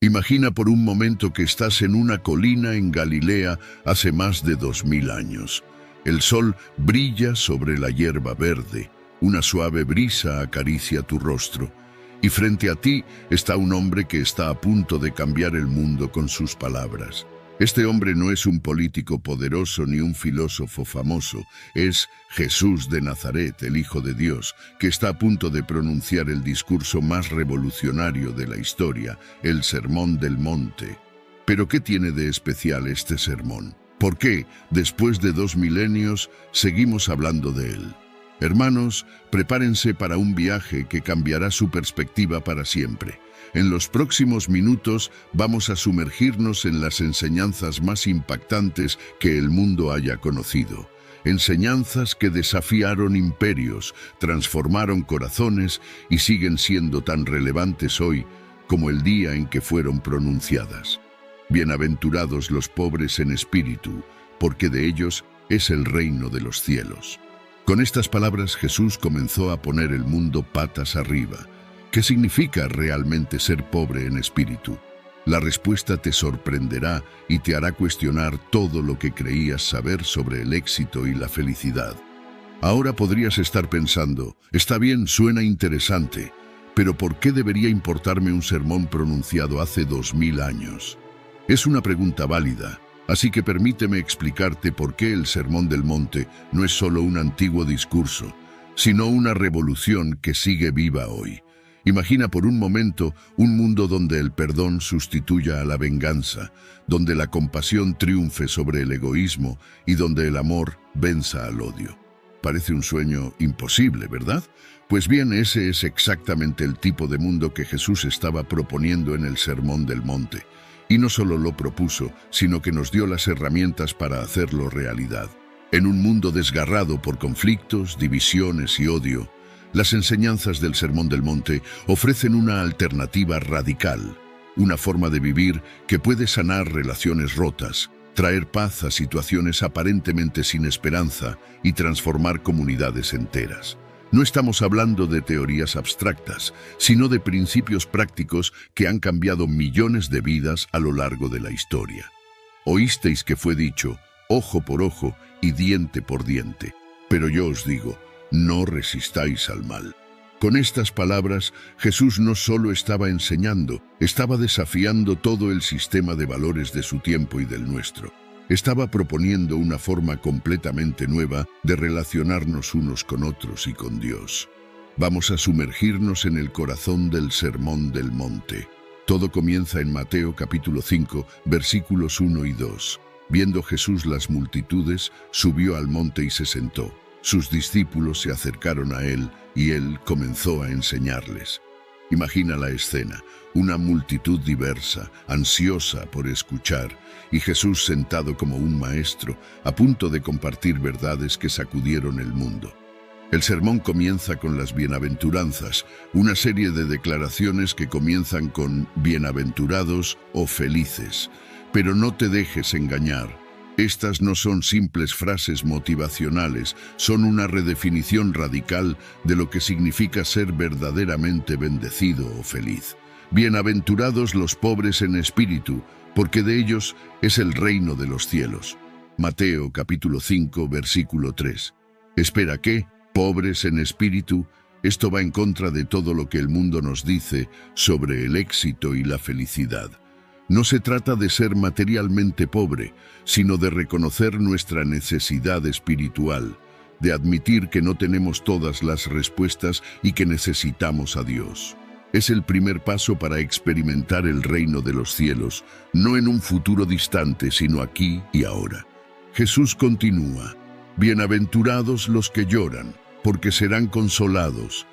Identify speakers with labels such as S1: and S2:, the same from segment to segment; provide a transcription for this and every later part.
S1: Imagina por un momento que estás en una colina en Galilea hace más de 2000 años. El sol brilla sobre la hierba verde, una suave brisa acaricia tu rostro, y frente a ti está un hombre que está a punto de cambiar el mundo con sus palabras. Este hombre no es un político poderoso ni un filósofo famoso, es Jesús de Nazaret, el Hijo de Dios, que está a punto de pronunciar el discurso más revolucionario de la historia, el Sermón del Monte. ¿Pero qué tiene de especial este sermón? ¿Por qué, después de 2 milenios, seguimos hablando de él? Hermanos, prepárense para un viaje que cambiará su perspectiva para siempre. En los próximos minutos vamos a sumergirnos en las enseñanzas más impactantes que el mundo haya conocido. Enseñanzas que desafiaron imperios, transformaron corazones y siguen siendo tan relevantes hoy como el día en que fueron pronunciadas. Bienaventurados los pobres en espíritu, porque de ellos es el reino de los cielos. Con estas palabras Jesús comenzó a poner el mundo patas arriba. ¿Qué significa realmente ser pobre en espíritu? La respuesta te sorprenderá y te hará cuestionar todo lo que creías saber sobre el éxito y la felicidad. Ahora podrías estar pensando, está bien, suena interesante, pero ¿por qué debería importarme un sermón pronunciado hace 2000 años? Es una pregunta válida, así que permíteme explicarte por qué el Sermón del Monte no es solo un antiguo discurso, sino una revolución que sigue viva hoy. Imagina por un momento un mundo donde el perdón sustituya a la venganza, donde la compasión triunfe sobre el egoísmo y donde el amor venza al odio. Parece un sueño imposible, ¿verdad? Pues bien, ese es exactamente el tipo de mundo que Jesús estaba proponiendo en el Sermón del Monte. Y no solo lo propuso, sino que nos dio las herramientas para hacerlo realidad. En un mundo desgarrado por conflictos, divisiones y odio, las enseñanzas del Sermón del Monte ofrecen una alternativa radical, una forma de vivir que puede sanar relaciones rotas, traer paz a situaciones aparentemente sin esperanza y transformar comunidades enteras. No estamos hablando de teorías abstractas, sino de principios prácticos que han cambiado millones de vidas a lo largo de la historia. Oísteis que fue dicho, ojo por ojo y diente por diente, pero yo os digo, no resistáis al mal. Con estas palabras, Jesús no solo estaba enseñando, estaba desafiando todo el sistema de valores de su tiempo y del nuestro. Estaba proponiendo una forma completamente nueva de relacionarnos unos con otros y con Dios. Vamos a sumergirnos en el corazón del Sermón del Monte. Todo comienza en Mateo capítulo 5, versículos 1 y 2. Viendo Jesús las multitudes, subió al monte y se sentó. Sus discípulos se acercaron a él y él comenzó a enseñarles. Imagina la escena, una multitud diversa, ansiosa por escuchar, y Jesús sentado como un maestro, a punto de compartir verdades que sacudieron el mundo. El sermón comienza con las bienaventuranzas, una serie de declaraciones que comienzan con bienaventurados o felices. Pero no te dejes engañar. Estas no son simples frases motivacionales, son una redefinición radical de lo que significa ser verdaderamente bendecido o feliz. Bienaventurados los pobres en espíritu, porque de ellos es el reino de los cielos. Mateo capítulo 5, versículo 3. Espera, ¿qué? Pobres en espíritu. Esto va en contra de todo lo que el mundo nos dice sobre el éxito y la felicidad. No se trata de ser materialmente pobre, sino de reconocer nuestra necesidad espiritual, de admitir que no tenemos todas las respuestas y que necesitamos a Dios. Es el primer paso para experimentar el reino de los cielos, no en un futuro distante, sino aquí y ahora. Jesús continúa, bienaventurados los que lloran, porque serán consolados.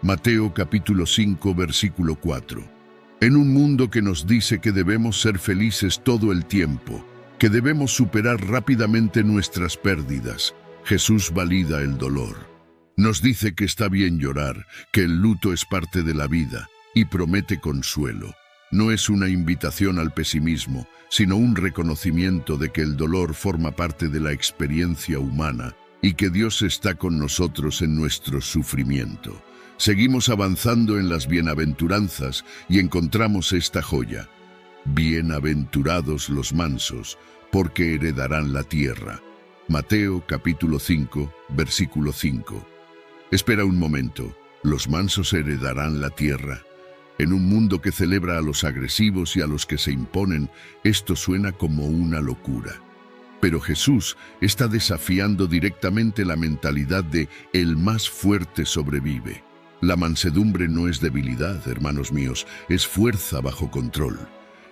S1: Mateo capítulo 5, versículo 4. En un mundo que nos dice que debemos ser felices todo el tiempo, que debemos superar rápidamente nuestras pérdidas, Jesús valida el dolor. Nos dice que está bien llorar, que el luto es parte de la vida, y promete consuelo. No es una invitación al pesimismo, sino un reconocimiento de que el dolor forma parte de la experiencia humana y que Dios está con nosotros en nuestro sufrimiento. Seguimos avanzando en las bienaventuranzas y encontramos esta joya. Bienaventurados los mansos, porque heredarán la tierra. Mateo capítulo 5, versículo 5. Espera un momento, ¿los mansos heredarán la tierra? En un mundo que celebra a los agresivos y a los que se imponen, esto suena como una locura. Pero Jesús está desafiando directamente la mentalidad de el más fuerte sobrevive. La mansedumbre no es debilidad, hermanos míos, es fuerza bajo control.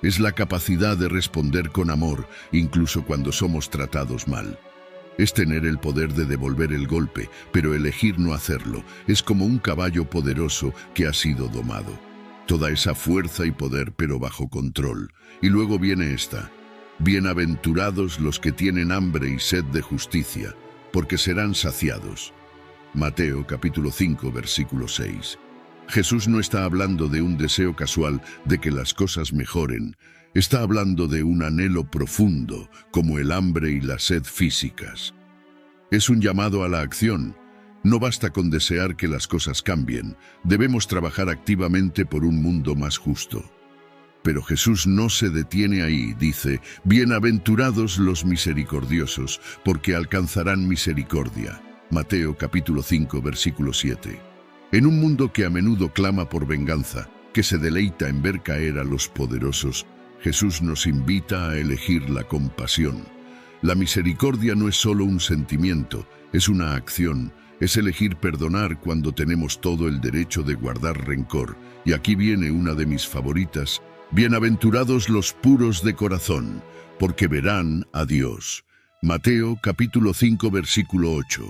S1: Es la capacidad de responder con amor, incluso cuando somos tratados mal. Es tener el poder de devolver el golpe, pero elegir no hacerlo. Es como un caballo poderoso que ha sido domado. Toda esa fuerza y poder, pero bajo control. Y luego viene esta: bienaventurados los que tienen hambre y sed de justicia, porque serán saciados. Mateo capítulo 5, versículo 6. Jesús no está hablando de un deseo casual de que las cosas mejoren. Está hablando de un anhelo profundo, como el hambre y la sed físicas. Es un llamado a la acción. No basta con desear que las cosas cambien. Debemos trabajar activamente por un mundo más justo. Pero Jesús no se detiene ahí, dice: bienaventurados los misericordiosos, porque alcanzarán misericordia. Mateo capítulo 5, versículo 7. En un mundo que a menudo clama por venganza, que se deleita en ver caer a los poderosos, Jesús nos invita a elegir la compasión. La misericordia no es solo un sentimiento, es una acción. Es elegir perdonar cuando tenemos todo el derecho de guardar rencor. Y aquí viene una de mis favoritas: bienaventurados los puros de corazón, porque verán a Dios. Mateo capítulo 5, versículo 8.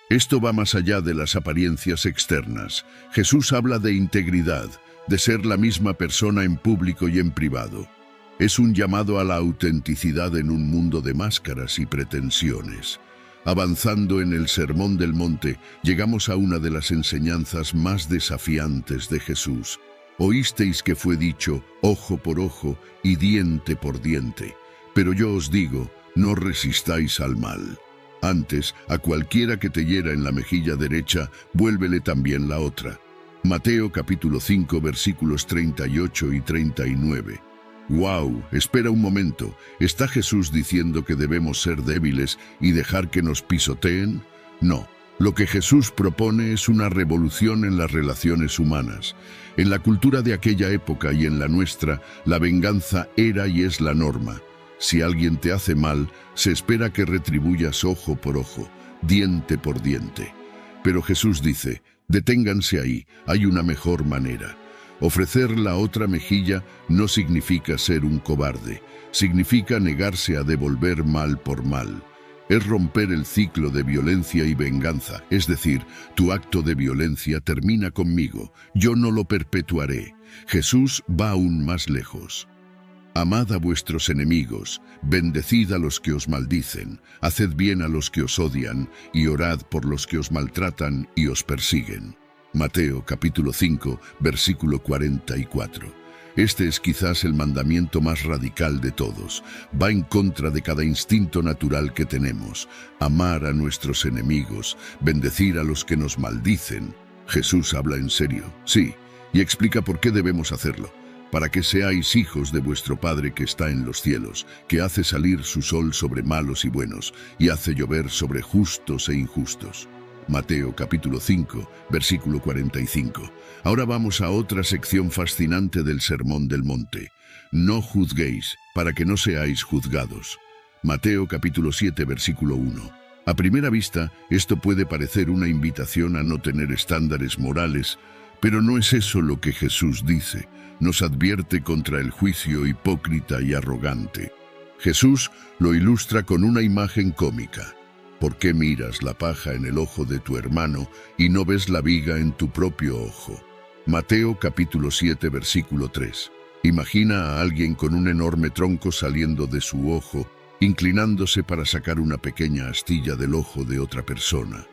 S1: Esto va más allá de las apariencias externas. Jesús habla de integridad, de ser la misma persona en público y en privado. Es un llamado a la autenticidad en un mundo de máscaras y pretensiones. Avanzando en el Sermón del Monte, llegamos a una de las enseñanzas más desafiantes de Jesús. Oísteis que fue dicho, ojo por ojo y diente por diente. Pero yo os digo, no resistáis al mal. Antes, a cualquiera que te hiera en la mejilla derecha, vuélvele también la otra. Mateo capítulo 5, versículos 38 y 39. ¡Wow! Espera un momento. ¿Está Jesús diciendo que debemos ser débiles y dejar que nos pisoteen? No. Lo que Jesús propone es una revolución en las relaciones humanas. En la cultura de aquella época y en la nuestra, la venganza era y es la norma. Si alguien te hace mal, se espera que retribuyas ojo por ojo, diente por diente. Pero Jesús dice: deténganse ahí, hay una mejor manera. Ofrecer la otra mejilla no significa ser un cobarde, significa negarse a devolver mal por mal. Es romper el ciclo de violencia y venganza, es decir, tu acto de violencia termina conmigo, yo no lo perpetuaré. Jesús va aún más lejos. Amad a vuestros enemigos, bendecid a los que os maldicen, haced bien a los que os odian, y orad por los que os maltratan y os persiguen. Mateo capítulo 5, versículo 44. Este es quizás el mandamiento más radical de todos. Va en contra de cada instinto natural que tenemos. Amar a nuestros enemigos, bendecir a los que nos maldicen. Jesús habla en serio, sí, y explica por qué debemos hacerlo. Para que seáis hijos de vuestro Padre que está en los cielos, que hace salir su sol sobre malos y buenos, y hace llover sobre justos e injustos. Mateo capítulo 5, versículo 45. Ahora vamos a otra sección fascinante del Sermón del Monte. No juzguéis, para que no seáis juzgados. Mateo capítulo 7, versículo 1. A primera vista, esto puede parecer una invitación a no tener estándares morales, pero no es eso lo que Jesús dice. Nos advierte contra el juicio hipócrita y arrogante. Jesús lo ilustra con una imagen cómica. ¿Por qué miras la paja en el ojo de tu hermano y no ves la viga en tu propio ojo? Mateo capítulo 7, versículo 3. Imagina a alguien con un enorme tronco saliendo de su ojo, inclinándose para sacar una pequeña astilla del ojo de otra persona.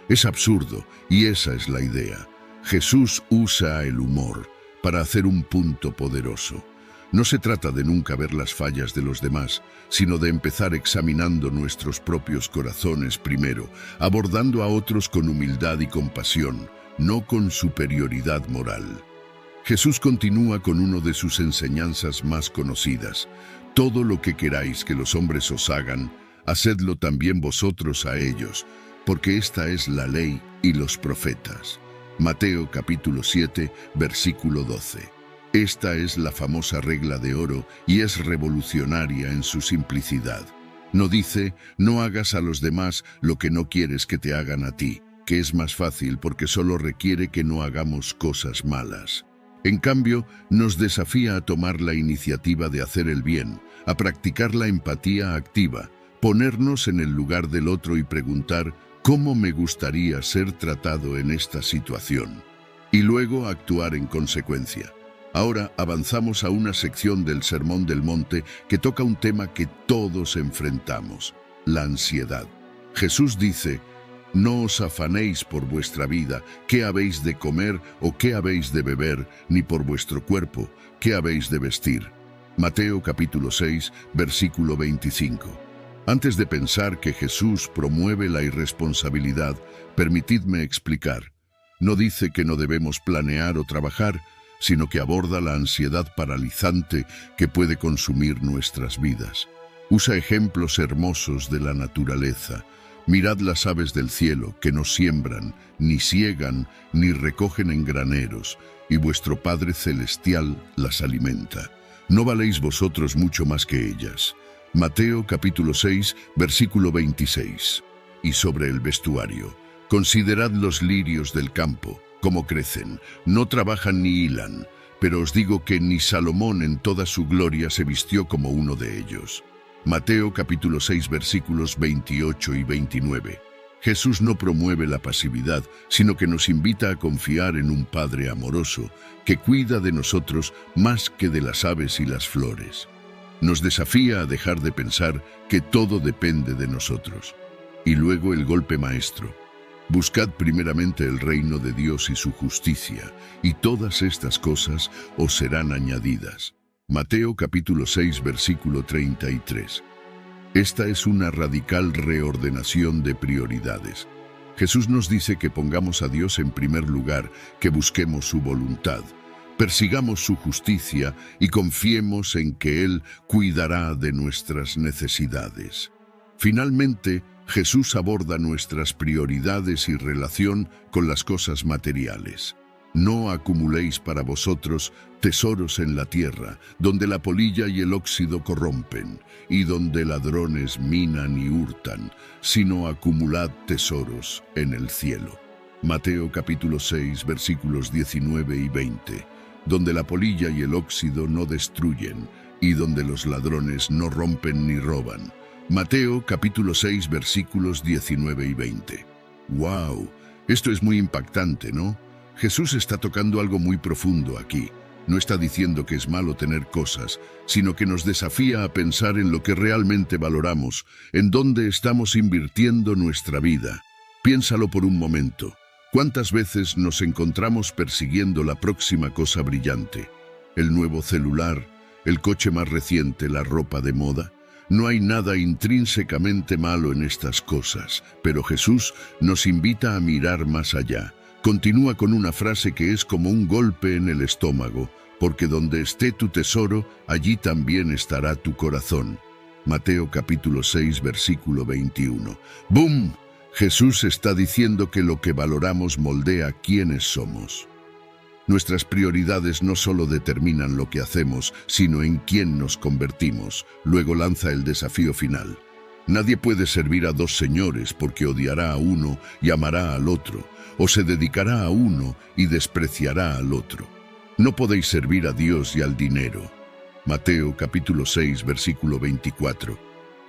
S1: Es absurdo, y esa es la idea. Jesús usa el humor para hacer un punto poderoso. No se trata de nunca ver las fallas de los demás, sino de empezar examinando nuestros propios corazones primero, abordando a otros con humildad y compasión, no con superioridad moral. Jesús continúa con una de sus enseñanzas más conocidas. Todo lo que queráis que los hombres os hagan, hacedlo también vosotros a ellos, porque esta es la ley y los profetas. Mateo capítulo 7, versículo 12. Esta es la famosa regla de oro y es revolucionaria en su simplicidad. No dice, no hagas a los demás lo que no quieres que te hagan a ti, que es más fácil porque solo requiere que no hagamos cosas malas. En cambio, nos desafía a tomar la iniciativa de hacer el bien, a practicar la empatía activa, ponernos en el lugar del otro y preguntar cómo me gustaría ser tratado en esta situación, y luego actuar en consecuencia. Ahora avanzamos a una sección del Sermón del Monte que toca un tema que todos enfrentamos, la ansiedad. Jesús dice, no os afanéis por vuestra vida, qué habéis de comer o qué habéis de beber, ni por vuestro cuerpo, qué habéis de vestir. Mateo capítulo 6, versículo 25. Antes de pensar que Jesús promueve la irresponsabilidad, permitidme explicar. No dice que no debemos planear o trabajar, sino que aborda la ansiedad paralizante que puede consumir nuestras vidas. Usa ejemplos hermosos de la naturaleza. Mirad las aves del cielo, que no siembran, ni siegan, ni recogen en graneros, y vuestro Padre Celestial las alimenta. ¿No valéis vosotros mucho más que ellas? Mateo capítulo 6, versículo 26. Y sobre el vestuario, considerad los lirios del campo, cómo crecen, no trabajan ni hilan, pero os digo que ni Salomón en toda su gloria se vistió como uno de ellos. Mateo capítulo 6 versículos 28 y 29. Jesús no promueve la pasividad, sino que nos invita a confiar en un Padre amoroso, que cuida de nosotros más que de las aves y las flores. Nos desafía a dejar de pensar que todo depende de nosotros. Y luego el golpe maestro. Buscad primeramente el reino de Dios y su justicia, y todas estas cosas os serán añadidas. Mateo capítulo 6, versículo 33. Esta es una radical reordenación de prioridades. Jesús nos dice que pongamos a Dios en primer lugar, que busquemos su voluntad, persigamos su justicia y confiemos en que Él cuidará de nuestras necesidades. Finalmente, Jesús aborda nuestras prioridades y relación con las cosas materiales. No acumuléis para vosotros tesoros en la tierra, donde la polilla y el óxido corrompen, y donde ladrones minan y hurtan, sino acumulad tesoros en el cielo. Mateo capítulo 6, versículos 19 y 20, donde la polilla y el óxido no destruyen, y donde los ladrones no rompen ni roban. Mateo capítulo 6, versículos 19 y 20. ¡Wow! Esto es muy impactante, ¿no? Jesús está tocando algo muy profundo aquí. No está diciendo que es malo tener cosas, sino que nos desafía a pensar en lo que realmente valoramos, en dónde estamos invirtiendo nuestra vida. Piénsalo por un momento. ¿Cuántas veces nos encontramos persiguiendo la próxima cosa brillante? ¿El nuevo celular? ¿El coche más reciente? ¿La ropa de moda? No hay nada intrínsecamente malo en estas cosas, pero Jesús nos invita a mirar más allá. Continúa con una frase que es como un golpe en el estómago, porque donde esté tu tesoro, allí también estará tu corazón. Mateo capítulo 6, versículo 21. ¡Bum! Jesús está diciendo que lo que valoramos moldea quiénes somos. Nuestras prioridades no solo determinan lo que hacemos, sino en quién nos convertimos. Luego lanza el desafío final. Nadie puede servir a dos señores porque odiará a uno y amará al otro, o se dedicará a uno y despreciará al otro. No podéis servir a Dios y al dinero. Mateo capítulo 6, versículo 24.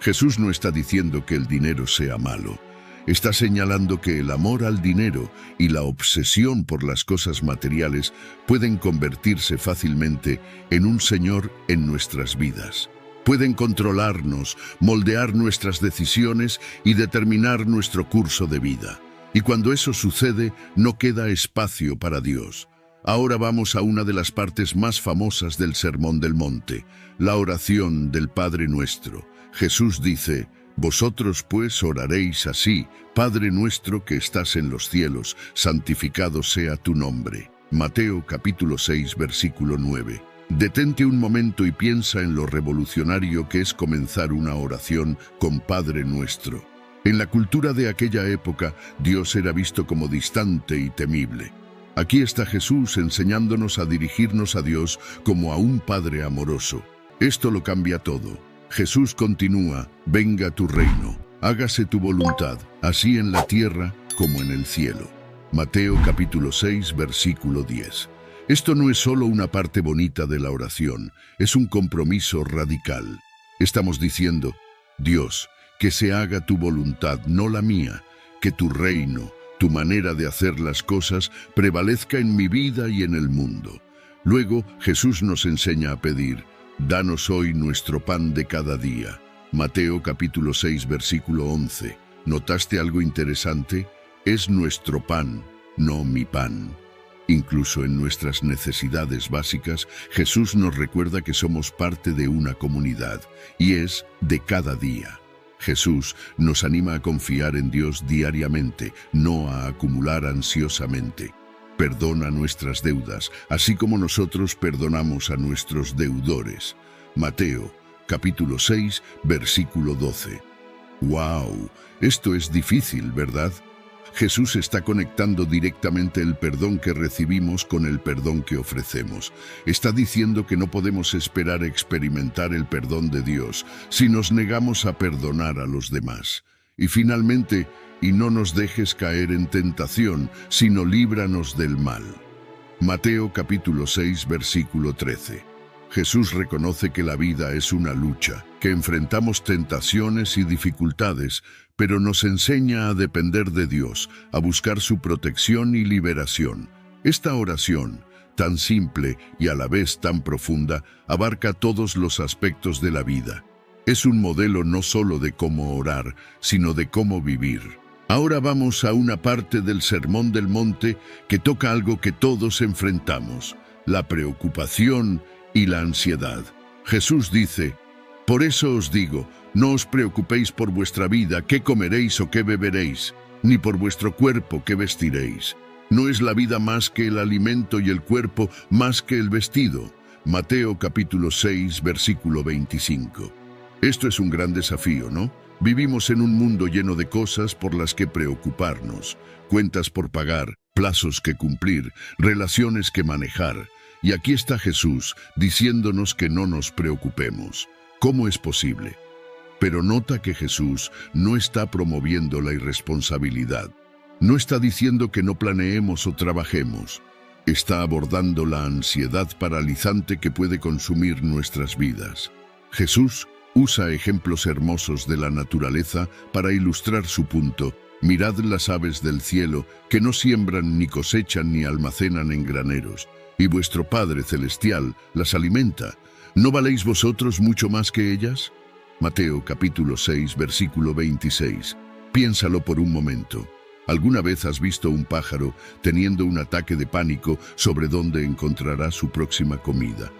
S1: Jesús no está diciendo que el dinero sea malo. Está señalando que el amor al dinero y la obsesión por las cosas materiales pueden convertirse fácilmente en un señor en nuestras vidas. Pueden controlarnos, moldear nuestras decisiones y determinar nuestro curso de vida. Y cuando eso sucede, no queda espacio para Dios. Ahora vamos a una de las partes más famosas del Sermón del Monte, la oración del Padre Nuestro. Jesús dice, «Vosotros pues oraréis así, Padre nuestro que estás en los cielos, santificado sea tu nombre». Mateo capítulo 6, versículo 9. Detente un momento y piensa en lo revolucionario que es comenzar una oración con Padre Nuestro. En la cultura de aquella época, Dios era visto como distante y temible. Aquí está Jesús enseñándonos a dirigirnos a Dios como a un Padre amoroso. Esto lo cambia todo. Jesús continúa: venga tu reino, hágase tu voluntad, así en la tierra como en el cielo. Mateo capítulo 6, versículo 10. Esto no es solo una parte bonita de la oración, es un compromiso radical. Estamos diciendo: Dios, que se haga tu voluntad, no la mía, que tu reino, tu manera de hacer las cosas, prevalezca en mi vida y en el mundo. Luego, Jesús nos enseña a pedir: danos hoy nuestro pan de cada día. Mateo capítulo 6, versículo 11. ¿Notaste algo interesante? Es nuestro pan, no mi pan. Incluso en nuestras necesidades básicas, Jesús nos recuerda que somos parte de una comunidad, y es de cada día. Jesús nos anima a confiar en Dios diariamente, no a acumular ansiosamente. Perdona nuestras deudas, así como nosotros perdonamos a nuestros deudores. Mateo, capítulo 6, versículo 12. ¡Wow! Esto es difícil, ¿verdad? Jesús está conectando directamente el perdón que recibimos con el perdón que ofrecemos. Está diciendo que no podemos esperar experimentar el perdón de Dios si nos negamos a perdonar a los demás. Y finalmente, y no nos dejes caer en tentación, sino líbranos del mal. Mateo capítulo 6, versículo 13. Jesús reconoce que la vida es una lucha, que enfrentamos tentaciones y dificultades, pero nos enseña a depender de Dios, a buscar su protección y liberación. Esta oración, tan simple y a la vez tan profunda, abarca todos los aspectos de la vida. Es un modelo no solo de cómo orar, sino de cómo vivir. Ahora vamos a una parte del Sermón del Monte que toca algo que todos enfrentamos: la preocupación y la ansiedad. Jesús dice: por eso os digo, no os preocupéis por vuestra vida, qué comeréis o qué beberéis, ni por vuestro cuerpo, qué vestiréis. ¿No es la vida más que el alimento y el cuerpo más que el vestido? Mateo capítulo 6, versículo 25. Esto es un gran desafío, ¿no? Vivimos en un mundo lleno de cosas por las que preocuparnos, cuentas por pagar, plazos que cumplir, relaciones que manejar. Y aquí está Jesús diciéndonos que no nos preocupemos. ¿Cómo es posible? Pero nota que Jesús no está promoviendo la irresponsabilidad. No está diciendo que no planeemos o trabajemos. Está abordando la ansiedad paralizante que puede consumir nuestras vidas. Jesús usa ejemplos hermosos de la naturaleza para ilustrar su punto. Mirad las aves del cielo, que no siembran ni cosechan ni almacenan en graneros, y vuestro Padre Celestial las alimenta. ¿No valéis vosotros mucho más que ellas? Mateo capítulo 6, versículo 26. Piénsalo por un momento. ¿Alguna vez has visto un pájaro teniendo un ataque de pánico sobre dónde encontrará su próxima comida?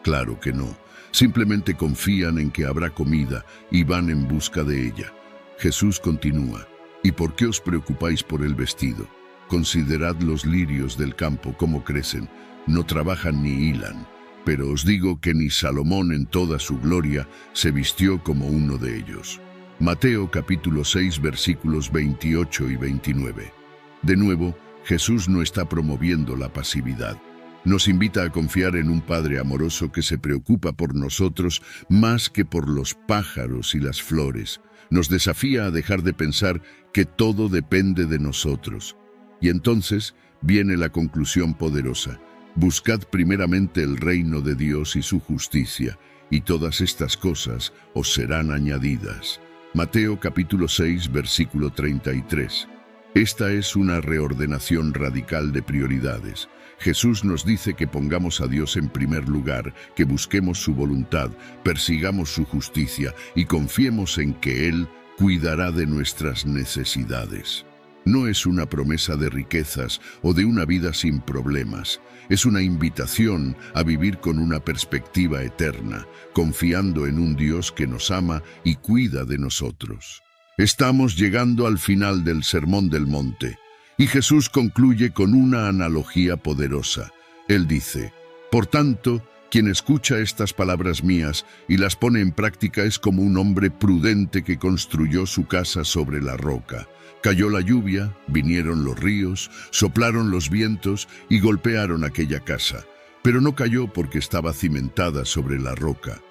S1: Claro que no. Simplemente confían en que habrá comida y van en busca de ella. Jesús continúa: ¿y por qué os preocupáis por el vestido? Considerad los lirios del campo, cómo crecen, no trabajan ni hilan. Pero os digo que ni Salomón en toda su gloria se vistió como uno de ellos. Mateo capítulo 6, versículos 28 y 29. De nuevo, Jesús no está promoviendo la pasividad. Nos invita a confiar en un Padre amoroso que se preocupa por nosotros más que por los pájaros y las flores. Nos desafía a dejar de pensar que todo depende de nosotros. Y entonces viene la conclusión poderosa: buscad primeramente el reino de Dios y su justicia, y todas estas cosas os serán añadidas. Mateo capítulo 6, versículo 33. Esta es una reordenación radical de prioridades. Jesús nos dice que pongamos a Dios en primer lugar, que busquemos su voluntad, persigamos su justicia y confiemos en que Él cuidará de nuestras necesidades. No es una promesa de riquezas o de una vida sin problemas. Es una invitación a vivir con una perspectiva eterna, confiando en un Dios que nos ama y cuida de nosotros. Estamos llegando al final del Sermón del Monte, Y Jesús concluye con una analogía poderosa. Él dice, por tanto, quien escucha estas palabras mías y las pone en práctica es como un hombre prudente que construyó su casa sobre la roca. Cayó la lluvia, vinieron los ríos, soplaron los vientos y golpearon aquella casa, pero no cayó porque estaba cimentada sobre la roca.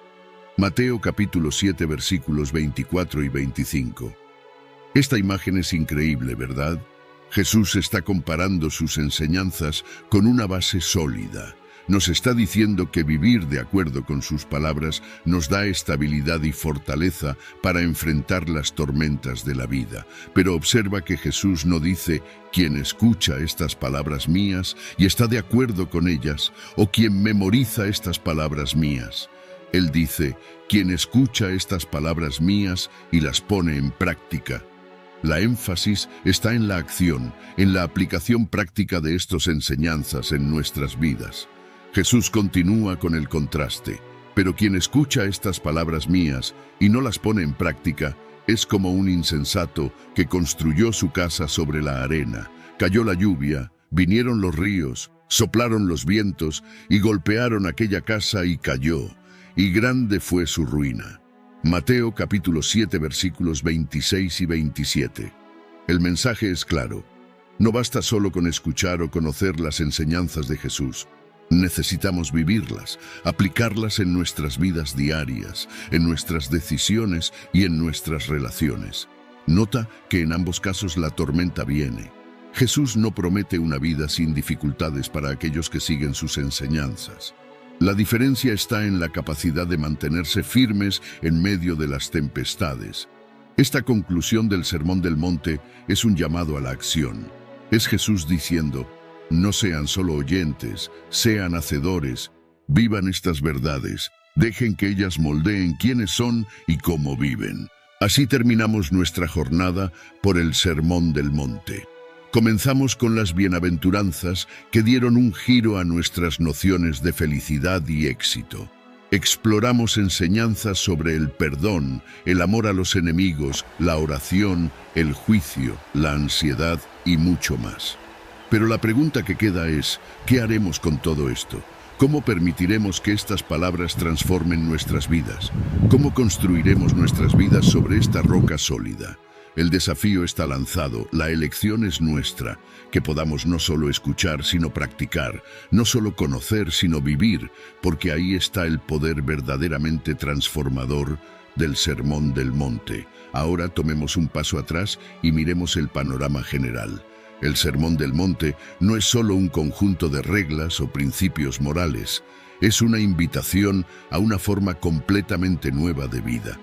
S1: Mateo capítulo 7 versículos 24 y 25. Esta imagen es increíble, ¿verdad? Jesús está comparando sus enseñanzas con una base sólida. Nos está diciendo que vivir de acuerdo con sus palabras nos da estabilidad y fortaleza para enfrentar las tormentas de la vida. Pero observa que Jesús no dice, quien escucha estas palabras mías y está de acuerdo con ellas, o quien memoriza estas palabras mías. Él dice, quien escucha estas palabras mías y las pone en práctica. La énfasis está en la acción, en la aplicación práctica de estas enseñanzas en nuestras vidas. Jesús continúa con el contraste, pero quien escucha estas palabras mías y no las pone en práctica es como un insensato que construyó su casa sobre la arena. Cayó la lluvia, vinieron los ríos, soplaron los vientos y golpearon aquella casa y cayó, y grande fue su ruina. Mateo capítulo 7 versículos 26 y 27. El mensaje es claro. No basta solo con escuchar o conocer las enseñanzas de Jesús. Necesitamos vivirlas, aplicarlas en nuestras vidas diarias, en nuestras decisiones y en nuestras relaciones. Nota que en ambos casos la tormenta viene. Jesús no promete una vida sin dificultades para aquellos que siguen sus enseñanzas. La diferencia está en la capacidad de mantenerse firmes en medio de las tempestades. Esta conclusión del Sermón del Monte es un llamado a la acción. Es Jesús diciendo, no sean solo oyentes, sean hacedores, vivan estas verdades, dejen que ellas moldeen quiénes son y cómo viven. Así terminamos nuestra jornada por el Sermón del Monte. Comenzamos con las bienaventuranzas que dieron un giro a nuestras nociones de felicidad y éxito. Exploramos enseñanzas sobre el perdón, el amor a los enemigos, la oración, el juicio, la ansiedad y mucho más. Pero la pregunta que queda es, ¿qué haremos con todo esto? ¿Cómo permitiremos que estas palabras transformen nuestras vidas? ¿Cómo construiremos nuestras vidas sobre esta roca sólida? El desafío está lanzado, la elección es nuestra, que podamos no solo escuchar, sino practicar, no solo conocer, sino vivir, porque ahí está el poder verdaderamente transformador del Sermón del Monte. Ahora tomemos un paso atrás y miremos el panorama general. El Sermón del Monte no es solo un conjunto de reglas o principios morales, es una invitación a una forma completamente nueva de vida.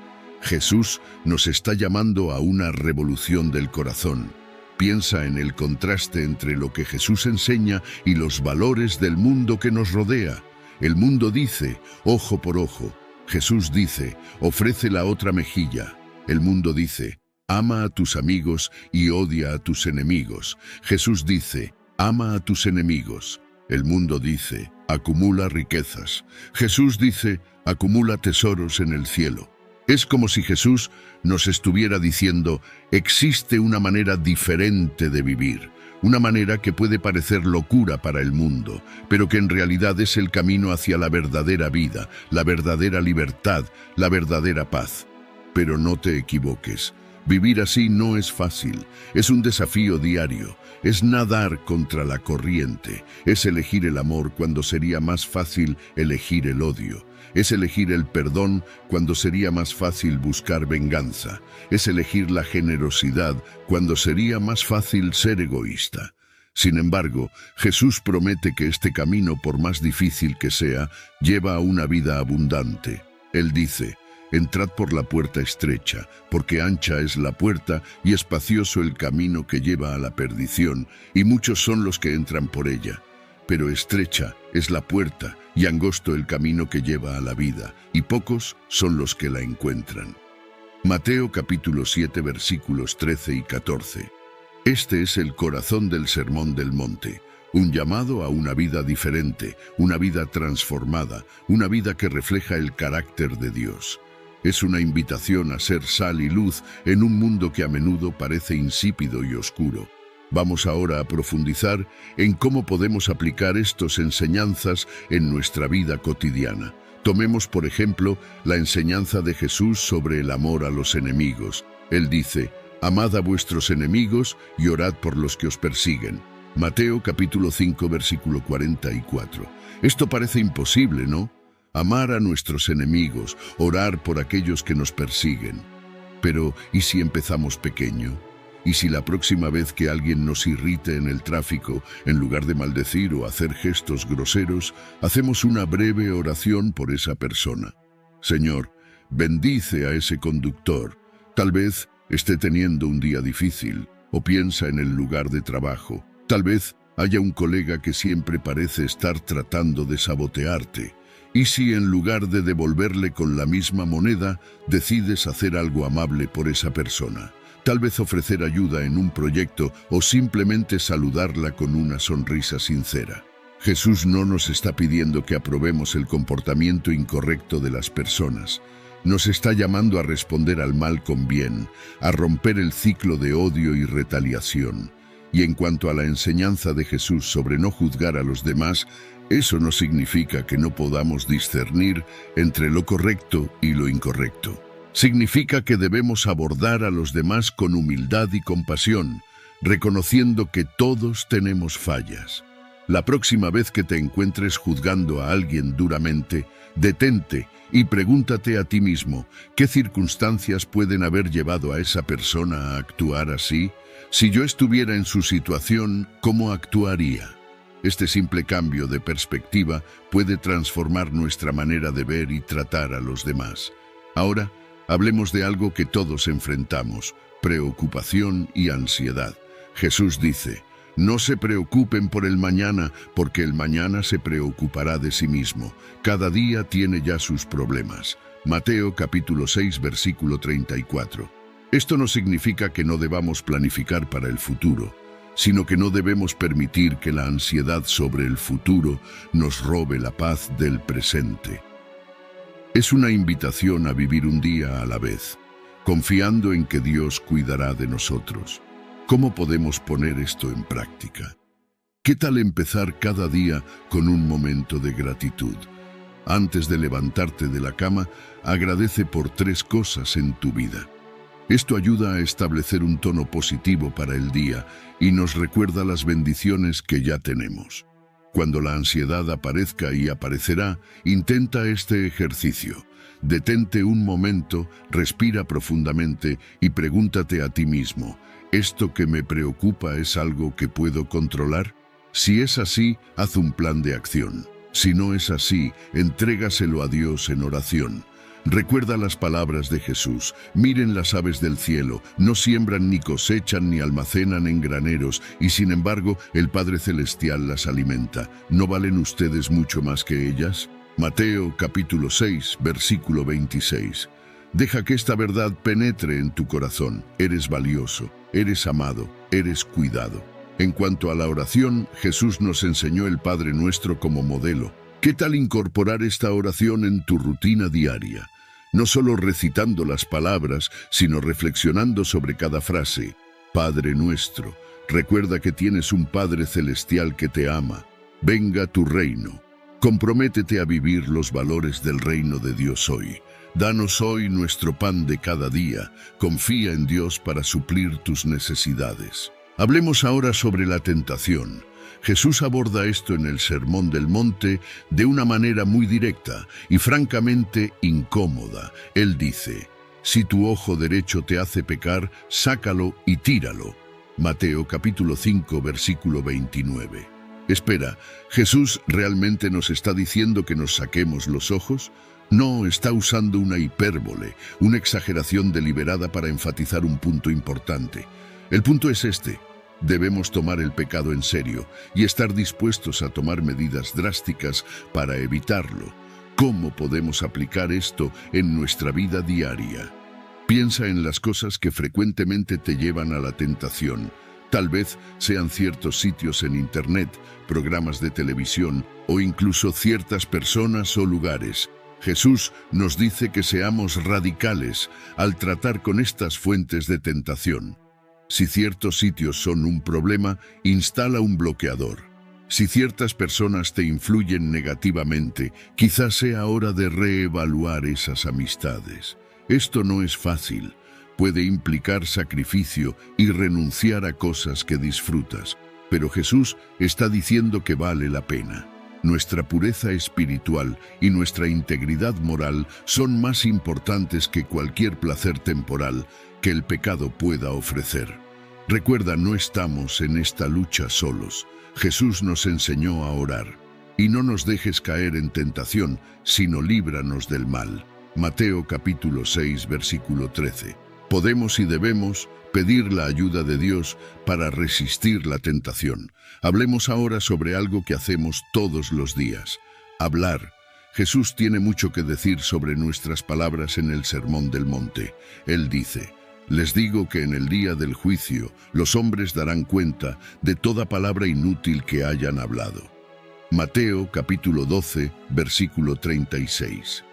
S1: Jesús nos está llamando a una revolución del corazón. Piensa en el contraste entre lo que Jesús enseña y los valores del mundo que nos rodea. El mundo dice, ojo por ojo. Jesús dice, ofrece la otra mejilla. El mundo dice, ama a tus amigos y odia a tus enemigos. Jesús dice, ama a tus enemigos. El mundo dice, acumula riquezas. Jesús dice, acumula tesoros en el cielo. Es como si Jesús nos estuviera diciendo, existe una manera diferente de vivir, una manera que puede parecer locura para el mundo, pero que en realidad es el camino hacia la verdadera vida, la verdadera libertad, la verdadera paz. Pero no te equivoques. Vivir así no es fácil, es un desafío diario, es nadar contra la corriente, es elegir el amor cuando sería más fácil elegir el odio, es elegir el perdón cuando sería más fácil buscar venganza, es elegir la generosidad cuando sería más fácil ser egoísta. Sin embargo, Jesús promete que este camino, por más difícil que sea, lleva a una vida abundante. Él dice, entrad por la puerta estrecha, porque ancha es la puerta y espacioso el camino que lleva a la perdición, y muchos son los que entran por ella. Pero estrecha es la puerta y angosto el camino que lleva a la vida, y pocos son los que la encuentran. Mateo capítulo 7 versículos 13 y 14. Este es el corazón del Sermón del Monte. Un llamado a una vida diferente, una vida transformada, una vida que refleja el carácter de Dios. Es una invitación a ser sal y luz en un mundo que a menudo parece insípido y oscuro. Vamos ahora a profundizar en cómo podemos aplicar estas enseñanzas en nuestra vida cotidiana. Tomemos, por ejemplo, la enseñanza de Jesús sobre el amor a los enemigos. Él dice: amad a vuestros enemigos y orad por los que os persiguen. Mateo capítulo 5, versículo 44. Esto parece imposible, ¿no? Amar a nuestros enemigos, orar por aquellos que nos persiguen. Pero, ¿y si empezamos pequeño? ¿Y si la próxima vez que alguien nos irrite en el tráfico, en lugar de maldecir o hacer gestos groseros, hacemos una breve oración por esa persona? Señor, bendice a ese conductor. Tal vez esté teniendo un día difícil, o piensa en el lugar de trabajo. Tal vez haya un colega que siempre parece estar tratando de sabotearte. ¿Y si en lugar de devolverle con la misma moneda, decides hacer algo amable por esa persona? Tal vez ofrecer ayuda en un proyecto o simplemente saludarla con una sonrisa sincera. Jesús no nos está pidiendo que aprobemos el comportamiento incorrecto de las personas. Nos está llamando a responder al mal con bien, a romper el ciclo de odio y retaliación. Y en cuanto a la enseñanza de Jesús sobre no juzgar a los demás, eso no significa que no podamos discernir entre lo correcto y lo incorrecto. Significa que debemos abordar a los demás con humildad y compasión, reconociendo que todos tenemos fallas. La próxima vez que te encuentres juzgando a alguien duramente, detente y pregúntate a ti mismo, ¿qué circunstancias pueden haber llevado a esa persona a actuar así? Si yo estuviera en su situación, ¿cómo actuaría? Este simple cambio de perspectiva puede transformar nuestra manera de ver y tratar a los demás. Ahora, hablemos de algo que todos enfrentamos: preocupación y ansiedad. Jesús dice: no se preocupen por el mañana, porque el mañana se preocupará de sí mismo. Cada día tiene ya sus problemas. Mateo capítulo 6, versículo 34. Esto no significa que no debamos planificar para el futuro, sino que no debemos permitir que la ansiedad sobre el futuro nos robe la paz del presente. Es una invitación a vivir un día a la vez, confiando en que Dios cuidará de nosotros. ¿Cómo podemos poner esto en práctica? ¿Qué tal empezar cada día con un momento de gratitud? Antes de levantarte de la cama, agradece por 3 cosas en tu vida. Esto ayuda a establecer un tono positivo para el día y nos recuerda las bendiciones que ya tenemos. Cuando la ansiedad aparezca, y aparecerá, intenta este ejercicio. Detente un momento, respira profundamente y pregúntate a ti mismo: ¿esto que me preocupa es algo que puedo controlar? Si es así, haz un plan de acción. Si no es así, entrégaselo a Dios en oración. Recuerda las palabras de Jesús: miren las aves del cielo, no siembran ni cosechan ni almacenan en graneros, y sin embargo el Padre Celestial las alimenta. ¿No valen ustedes mucho más que ellas? Mateo capítulo 6, versículo 26. Deja que esta verdad penetre en tu corazón. Eres valioso, eres amado, eres cuidado. En cuanto a la oración, Jesús nos enseñó el Padre Nuestro como modelo. ¿Qué tal incorporar esta oración en tu rutina diaria? No solo recitando las palabras, sino reflexionando sobre cada frase. Padre nuestro, recuerda que tienes un Padre celestial que te ama. Venga tu reino. Comprométete a vivir los valores del reino de Dios hoy. Danos hoy nuestro pan de cada día. Confía en Dios para suplir tus necesidades. Hablemos ahora sobre la tentación. Jesús aborda esto en el Sermón del Monte de una manera muy directa y francamente incómoda. Él dice: si tu ojo derecho te hace pecar, sácalo y tíralo. Mateo capítulo 5, versículo 29. Espera, ¿Jesús realmente nos está diciendo que nos saquemos los ojos? No, está usando una hipérbole, una exageración deliberada para enfatizar un punto importante. El punto es este: debemos tomar el pecado en serio y estar dispuestos a tomar medidas drásticas para evitarlo. ¿Cómo podemos aplicar esto en nuestra vida diaria? Piensa en las cosas que frecuentemente te llevan a la tentación. Tal vez sean ciertos sitios en Internet, programas de televisión o incluso ciertas personas o lugares. Jesús nos dice que seamos radicales al tratar con estas fuentes de tentación. Si ciertos sitios son un problema, instala un bloqueador. Si ciertas personas te influyen negativamente, quizás sea hora de reevaluar esas amistades. Esto no es fácil. Puede implicar sacrificio y renunciar a cosas que disfrutas. Pero Jesús está diciendo que vale la pena. Nuestra pureza espiritual y nuestra integridad moral son más importantes que cualquier placer temporal que el pecado pueda ofrecer. Recuerda, no estamos en esta lucha solos. Jesús nos enseñó a orar. Y no nos dejes caer en tentación, sino líbranos del mal. Mateo capítulo 6, versículo 13. Podemos y debemos pedir la ayuda de Dios para resistir la tentación. Hablemos ahora sobre algo que hacemos todos los días: hablar. Jesús tiene mucho que decir sobre nuestras palabras en el Sermón del Monte. Él dice: les digo que en el día del juicio los hombres darán cuenta de toda palabra inútil que hayan hablado. Mateo capítulo 12, versículo 36.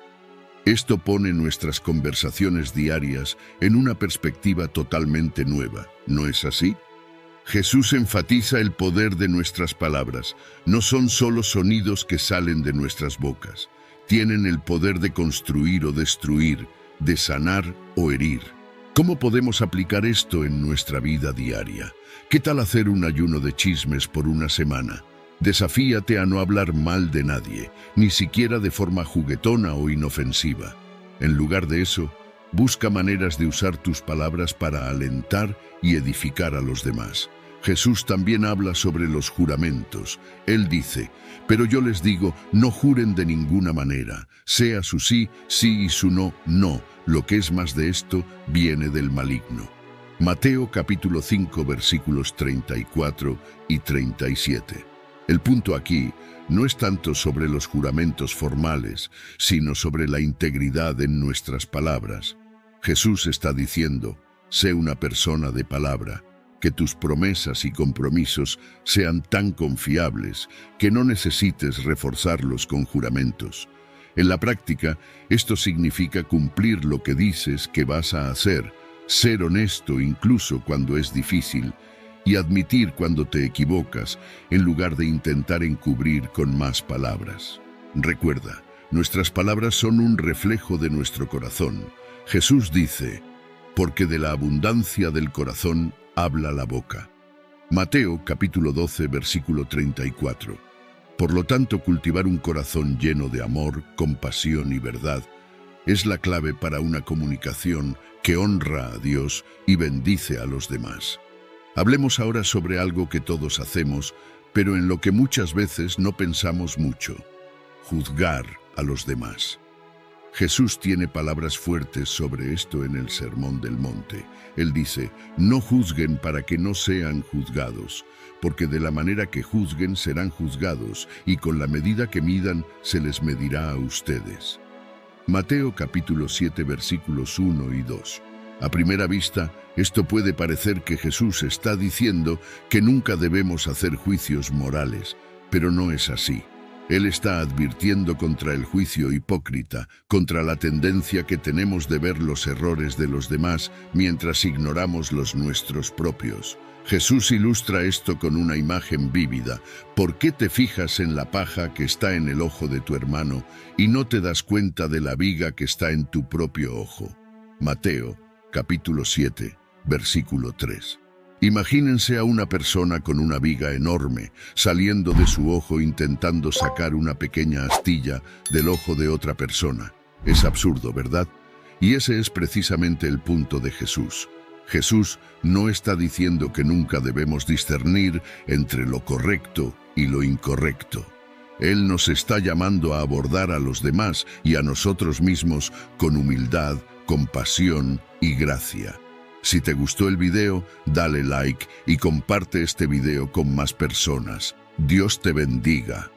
S1: Esto pone nuestras conversaciones diarias en una perspectiva totalmente nueva, ¿no es así? Jesús enfatiza el poder de nuestras palabras. No son solo sonidos que salen de nuestras bocas. Tienen el poder de construir o destruir, de sanar o herir. ¿Cómo podemos aplicar esto en nuestra vida diaria? ¿Qué tal hacer un ayuno de chismes por una semana? Desafíate a no hablar mal de nadie, ni siquiera de forma juguetona o inofensiva. En lugar de eso, busca maneras de usar tus palabras para alentar y edificar a los demás. Jesús también habla sobre los juramentos. Él dice: pero yo les digo, no juren de ninguna manera, sea su sí, sí, y su no, no. Lo que es más de esto viene del maligno. Mateo capítulo 5, versículos 34 y 37. El punto aquí no es tanto sobre los juramentos formales, sino sobre la integridad en nuestras palabras. Jesús está diciendo: sé una persona de palabra, que tus promesas y compromisos sean tan confiables que no necesites reforzarlos con juramentos. En la práctica, esto significa cumplir lo que dices que vas a hacer, ser honesto incluso cuando es difícil, y admitir cuando te equivocas, en lugar de intentar encubrir con más palabras. Recuerda, nuestras palabras son un reflejo de nuestro corazón. Jesús dice: porque de la abundancia del corazón habla la boca. Mateo capítulo 12, versículo 34. Por lo tanto, cultivar un corazón lleno de amor, compasión y verdad es la clave para una comunicación que honra a Dios y bendice a los demás. Hablemos ahora sobre algo que todos hacemos, pero en lo que muchas veces no pensamos mucho: juzgar a los demás. Jesús tiene palabras fuertes sobre esto en el Sermón del Monte. Él dice: no juzguen para que no sean juzgados, porque de la manera que juzguen serán juzgados, y con la medida que midan se les medirá a ustedes. Mateo capítulo 7, versículos 1 y 2. A primera vista, esto puede parecer que Jesús está diciendo que nunca debemos hacer juicios morales, pero no es así. Él está advirtiendo contra el juicio hipócrita, contra la tendencia que tenemos de ver los errores de los demás mientras ignoramos los nuestros propios. Jesús ilustra esto con una imagen vívida. ¿Por qué te fijas en la paja que está en el ojo de tu hermano y no te das cuenta de la viga que está en tu propio ojo? Mateo capítulo 7, versículo 3. Imagínense a una persona con una viga enorme saliendo de su ojo intentando sacar una pequeña astilla del ojo de otra persona. Es absurdo, ¿verdad? Y ese es precisamente el punto de Jesús. Jesús no está diciendo que nunca debemos discernir entre lo correcto y lo incorrecto. Él nos está llamando a abordar a los demás y a nosotros mismos con humildad, compasión y gracia. Si te gustó el video, dale like y comparte este video con más personas. Dios te bendiga.